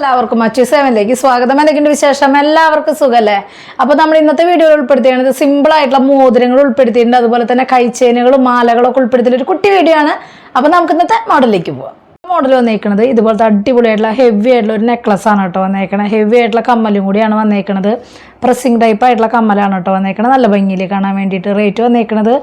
എല്ലാവർക്കും മച്ചു സെവനിലേക്ക് സ്വാഗതം. എന്തൊക്കെയുണ്ട് വിശേഷം? എല്ലാവർക്കും സുഖല്ലേ? അപ്പോൾ നമ്മൾ ഇന്നത്തെ വീഡിയോയിൽ ഉൾപ്പെടുത്തിയത് സിമ്പിൾ ആയിട്ടുള്ള മോതിരങ്ങൾ ഉൾപ്പെടുത്തിയിട്ടുണ്ട്, അതുപോലെ തന്നെ കൈച്ചേനുകളും മാലകളൊക്കെ ഉൾപ്പെടുത്തിയിട്ട് ഒരു കുട്ടി വീഡിയോ ആണ്. അപ്പോൾ നമുക്ക് ഇന്നത്തെ മോഡലിലേക്ക് പോവാം. മോഡൽ വന്നേക്കുന്നത് ഇതുപോലത്തെ അടിപൊളിയായിട്ടുള്ള ഹെവി ആയിട്ടുള്ള ഒരു നെക്ലസ് ആണ് കേട്ടോ വന്നേക്കണത്. ഹെവി ആയിട്ടുള്ള കമ്മലും കൂടിയാണ് വന്നേക്കുന്നത്. പ്രസ്സിങ് ടൈപ്പ് ആയിട്ടുള്ള കമ്മലാണ് കേട്ടോ വന്നേക്കണത്. നല്ല ഭംഗിയിൽ കാണാൻ വേണ്ടിയിട്ട്. റേറ്റ് വന്നേക്കുന്നത്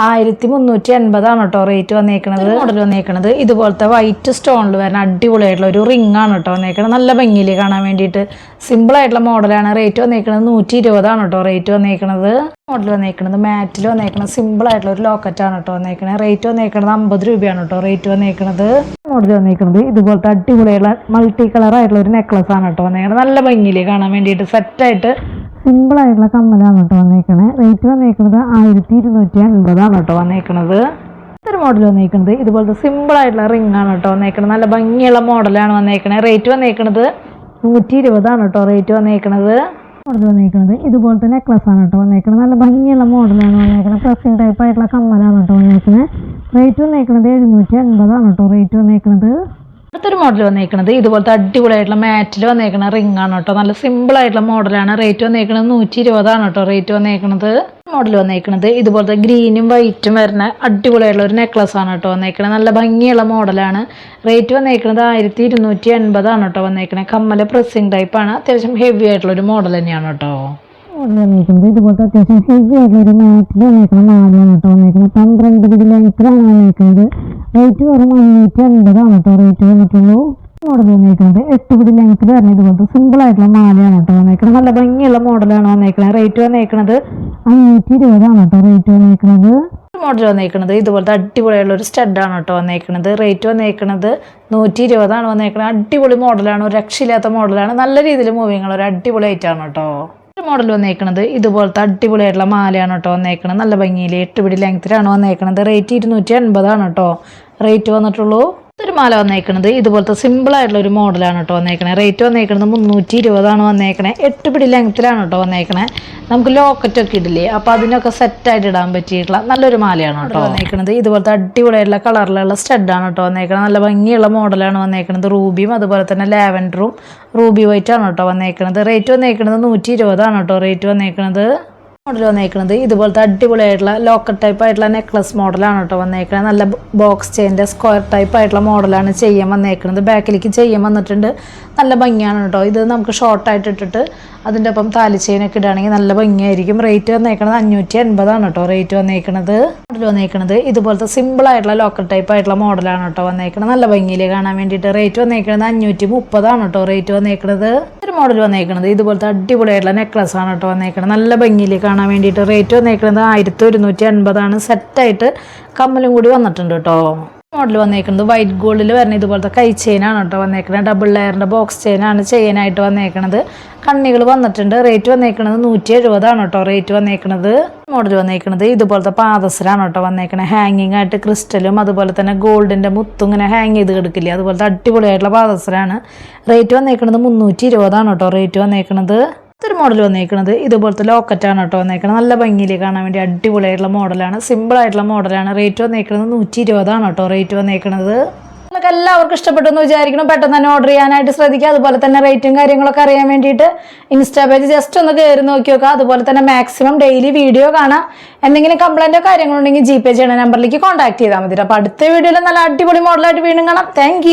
1380 ആണ് കേട്ടോ റേറ്റ് വന്നേക്കുന്നത്. മോഡൽ വന്നേക്കുന്നത് ഇതുപോലത്തെ വൈറ്റ് സ്റ്റോണിൽ വരുന്ന അടിപൊളിയായിട്ടുള്ള ഒരു റിംഗ് ആണ് കേട്ടോ വന്നേക്കുന്നത്. നല്ല ഭംഗിയിൽ കാണാൻ വേണ്ടിയിട്ട് സിമ്പിൾ ആയിട്ടുള്ള മോഡലാണ്. റേറ്റ് വന്നേക്കുന്നത് 120 ആണ് കേട്ടോ റേറ്റ് വന്നേക്കുന്നത്. മോഡൽ വന്നേക്കുന്നത് മാറ്റിൽ വന്നേക്കുന്നത് സിമ്പിൾ ആയിട്ടുള്ള ഒരു ലോക്കറ്റ് ആണ് കേട്ടോ വന്നേക്കുന്നത്. റേറ്റ് വന്നേക്കുന്നത് 50 രൂപയാണ് കേട്ടോ റേറ്റ് വന്നേക്കുന്നത്. മോഡൽ വന്നേക്കുന്നത് ഇതുപോലത്തെ അടിപൊളിയുള്ള മൾട്ടി കളർ ആയിട്ടുള്ള ഒരു നെക്ലസ് ആണ് കേട്ടോ വന്നേക്കുന്നത്. നല്ല ഭംഗിയിൽ കാണാൻ വേണ്ടിയിട്ട് സെറ്റായിട്ട് സിമ്പിൾ ആയിട്ടുള്ള കമ്മലാണ് കേട്ടോ വന്നേക്കണേ. റേറ്റ് വന്നേക്കുന്നത് 1250 ആണ് കേട്ടോ വന്നേക്കുന്നത്. ഒരു മോഡൽ വന്നേക്കുന്നത് ഇതുപോലത്തെ സിമ്പിൾ ആയിട്ടുള്ള റിംഗ് ആണ് കേട്ടോ വന്നേക്കുന്നത്. നല്ല ഭംഗിയുള്ള മോഡലാണ് വന്നേക്കണേ. റേറ്റ് വന്നേക്കുന്നത് 120 ആണ് കേട്ടോ റേറ്റ് വന്നേക്കുന്നത്. മോഡൽ വന്നേക്കുന്നത് ഇതുപോലത്തെ നെക്ലസ് ആണ് കേട്ടോ വന്നേക്കുന്നത്. നല്ല ഭംഗിയുള്ള മോഡലാണ് വന്നേക്കുന്നത്. പ്രസ്സിംഗ് ടൈപ്പ് ആയിട്ടുള്ള കമ്മലാണ് കേട്ടോ വന്നേക്കുന്നത്. റേറ്റ് വന്നേക്കുന്നത് 780 ആണ് കേട്ടോ റേറ്റ് വന്നേക്കുന്നത്. അടുത്തൊരു മോഡൽ വന്നേക്കുന്നത് ഇതുപോലത്തെ അടിപൊളിയായിട്ടുള്ള മാറ്റിൽ വന്നേക്കുന്ന റിംഗ് ആണ് കേട്ടോ. നല്ല സിമ്പിൾ ആയിട്ടുള്ള മോഡലാണ്. റേറ്റ് വന്നേക്കുന്നത് 120 ആണ് കേട്ടോ റേറ്റ് വന്നേക്കുന്നത്. മോഡൽ വന്നേക്കുന്നത് ഇതുപോലത്തെ ഗ്രീനും വൈറ്റും വരുന്ന അടിപൊളിയായിട്ടുള്ള ഒരു നെക്ലസ് ആണ് കേട്ടോ വന്നേക്കുന്നത്. നല്ല ഭംഗിയുള്ള മോഡലാണ്. റേറ്റ് വന്നേക്കുന്നത് 1280 ആണ് കേട്ടോ വന്നേക്കുന്നത്. കമ്മൽ പ്രസ്സിംഗ് ടൈപ്പാണ്. അത്യാവശ്യം ഹെവി ആയിട്ടുള്ള ഒരു മോഡൽ തന്നെയാണ് കേട്ടോ. മോഡൽ വന്നേക്കുന്നത് ഇതുപോലത്തെ അത്യാവശ്യം ഹെവി ആയിട്ടുള്ള ഒരു മാറ്റിൽ വന്നേക്കുന്ന മാലയാണ് കേട്ടോ വന്നേക്കുന്നത്. 12 പിടി ലെങ്ത്തിലാണ് വന്നേക്കുന്നത്. റേറ്റ് വെറും 580 ആണ് കേട്ടോ റേറ്റ് വന്നിട്ടുള്ളൂ. മോഡൽ വന്നേക്കുന്നത് 8 പിടി ലെങ്ത്തിൽ വരുന്ന ഇതുപോലത്തെ സിമ്പിൾ ആയിട്ടുള്ള മാലയാണ് കേട്ടോ വന്നേക്കുന്നത്. നല്ല ഭംഗിയുള്ള മോഡലാണ് വന്നേക്കുന്നത്. റേറ്റ് വന്നേക്കുന്നത് 520 ആണ് കേട്ടോ റേറ്റ് വന്നേക്കുന്നത്. മോഡൽ വന്നേക്കുന്നത് ഇതുപോലത്തെ അടിപൊളിയുള്ള ഒരു സ്റ്റഡാണ് കേട്ടോ വന്നേക്കുന്നത്. റേറ്റ് വന്നേക്കുന്നത് 120 ആണ് വന്നേക്കുന്നത്. അടിപൊളി മോഡലാണ്. ഒരു രക്ഷയില്ലാത്ത മോഡലാണ്. നല്ല രീതിയിൽ മൂവിങ് ഉള്ള ഒരു അടിപൊളി ഐറ്റാണ് കേട്ടോ. മോഡൽ വന്നേക്കുന്നത് ഇതുപോലത്തെ അടിപൊളിയായിട്ടുള്ള മാലയാണ് കേട്ടോ വന്നേക്കുന്നത്. നല്ല ഭംഗിയിൽ 8 പിടി ലെങ്ത്തിലാണ് വന്നേക്കുന്നത്. റേറ്റ് 250 ആണ് കേട്ടോ റേറ്റ് വന്നിട്ടുള്ളൂ. ഒരു മാല വന്നേക്കുന്നത് ഇതുപോലത്തെ സിമ്പിൾ ആയിട്ടുള്ള ഒരു മോഡലാണ് കേട്ടോ വന്നേക്കണേ. റേറ്റ് വന്നേക്കുന്നത് 320 ആണ് വന്നേക്കണേ. 8 പിടി ലെങ്ത്തിലാണ് കേട്ടോ വന്നേക്കണേ. നമുക്ക് ലോക്കറ്റ് ഒക്കെ ഇടില്ലേ, അപ്പോൾ അതിനൊക്കെ സെറ്റായിട്ട് ഇടാൻ പറ്റിയിട്ടുള്ള നല്ലൊരു മാലയാണ് കേട്ടോ വന്നേക്കുന്നത്. ഇതുപോലത്തെ അടിപൊളിയായിട്ടുള്ള കളറിലുള്ള സ്റ്റഡാണ് കേട്ടോ വന്നേക്കുന്നത്. നല്ല ഭംഗിയുള്ള മോഡലാണ് വന്നേക്കുന്നത്. റൂബിയും അതുപോലെ തന്നെ ലാവൻഡറും റൂബി വൈറ്റ് ആണ് കേട്ടോ വന്നേക്കുന്നത്. റേറ്റ് വന്നേക്കുന്നത് 120 ആണ് കേട്ടോ റേറ്റ് വന്നേക്കുന്നത്. മോഡൽ വന്നേക്കുന്നത് ഇതുപോലത്തെ അടിപൊളിയായിട്ടുള്ള ലോക്കറ്റ് ടൈപ്പ് ആയിട്ടുള്ള നെക്ലസ് മോഡലാണ് കേട്ടോ വന്നേക്കുന്നത്. നല്ല ബോക്സ് ചെയിൻ്റെ സ്ക്വയർ ടൈപ്പ് ആയിട്ടുള്ള മോഡലാണ് ചെയ്യാൻ വന്നേക്കുന്നത്. ബാക്കിലേക്ക് ചെയ്യാൻ വന്നിട്ടുണ്ട്. നല്ല ഭംഗിയാണ് കേട്ടോ. ഇത് നമുക്ക് ഷോർട്ടായിട്ട് ഇട്ടിട്ട് അതിൻ്റെ ഒപ്പം താലി ചെയിനൊക്കെ ഇടുകയാണെങ്കിൽ നല്ല ഭംഗിയായിരിക്കും. റേറ്റ് വന്നേക്കുന്നത് 580 ആണ് കേട്ടോ റേറ്റ് വന്നേക്കുന്നത്. മോഡൽ വന്നേക്കുന്നത് ഇതുപോലത്തെ സിമ്പിൾ ആയിട്ടുള്ള ലോക്കറ്റ് ടൈപ്പ് ആയിട്ടുള്ള മോഡലാണ് കേട്ടോ വന്നേക്കുന്നത്. നല്ല ഭംഗിയിൽ കാണാൻ വേണ്ടിയിട്ട്. റേറ്റ് വന്നേക്കുന്നത് 530 ആണ് കേട്ടോ റേറ്റ് വന്നേക്കുന്നത്. ഒരു മോഡൽ വന്നേക്കുന്നത് ഇതുപോലത്തെ അടിപൊളിയായിട്ടുള്ള നെക്ലസ് ആണ് കേട്ടോ വന്നേക്കുന്നത്. നല്ല ഭംഗിയിൽ കാണാൻ വേണ്ടിയിട്ട്. റേറ്റ് വന്നേക്കുന്നത് 1180 ആണ്. സെറ്റായിട്ട് കമ്മലും കൂടി വന്നിട്ടുണ്ട് കേട്ടോ. മോഡൽ വന്നേക്കുന്നത് വൈറ്റ് ഗോൾഡിൽ വരുന്ന ഇതുപോലത്തെ കൈ ചെയിനാണ് കേട്ടോ വന്നേക്കുന്നത്. ഡബിൾ ലെയറിൻ്റെ ബോക്സ് ചെയിനാണ് ചെയ്യാനായിട്ട് വന്നേക്കുന്നത്. കണ്ണികൾ വന്നിട്ടുണ്ട്. റേറ്റ് വന്നേക്കുന്നത് 170 ആണ് കേട്ടോ റേറ്റ് വന്നേക്കുന്നത്. മോഡൽ വന്നേക്കുന്നത് ഇതുപോലത്തെ പാദസരാണ് കേട്ടോ വന്നേക്കുന്നത്. ഹാങ്ങിങ് ആയിട്ട് ക്രിസ്റ്റലും അതുപോലെ തന്നെ ഗോൾഡിൻ്റെ മുത്തും ഇങ്ങനെ ഹാങ് ചെയ്ത് കിടക്കില്ലേ, അതുപോലത്തെ അടിപൊളിയായിട്ടുള്ള പാദസരാണ്. റേറ്റ് വന്നേക്കുന്നത് 320 ആണ് കേട്ടോ റേറ്റ് വന്നേക്കുന്നത്. ഒരു മോഡൽ വന്നേക്കുന്നത് ഇതുപോലത്തെ ലോക്കറ്റാണ് കേട്ടോ വന്നേക്കുന്നത്. നല്ല ഭംഗിയിൽ കാണാൻ വേണ്ടി അടിപൊളിയായിട്ടുള്ള മോഡലാണ്. സിമ്പിൾ ആയിട്ടുള്ള മോഡലാണ്. റേറ്റ് വന്നേക്കുന്നത് 120 ആണ് കേട്ടോ റേറ്റ് വന്നേക്കുന്നത്. നിങ്ങൾക്ക് എല്ലാവർക്കും ഇഷ്ടപ്പെട്ടു എന്ന് വിചാരിക്കണം. പെട്ടെന്ന് തന്നെ ഓർഡർ ചെയ്യാനായിട്ട് ശ്രദ്ധിക്കുക. അതുപോലെ തന്നെ റേറ്റും കാര്യങ്ങളൊക്കെ അറിയാൻ വേണ്ടിയിട്ട് ഇൻസ്റ്റാ പേജ് ജസ്റ്റ് ഒന്ന് കയറി നോക്കി നോക്കുക. അതുപോലെ തന്നെ മാക്സിമം ഡെയിലി വീഡിയോ കാണാം. എന്തെങ്കിലും കംപ്ലൈൻറ്റോ കാര്യങ്ങളുണ്ടെങ്കിൽ GPay ചെയ്യണ നമ്പറിലേക്ക് കോൺടാക്ട് ചെയ്താൽ മതി. അപ്പോൾ അടുത്ത വീഡിയോയിൽ നല്ല അടിപൊളി മോഡലായിട്ട് വീണ്ടും കാണാം. താങ്ക്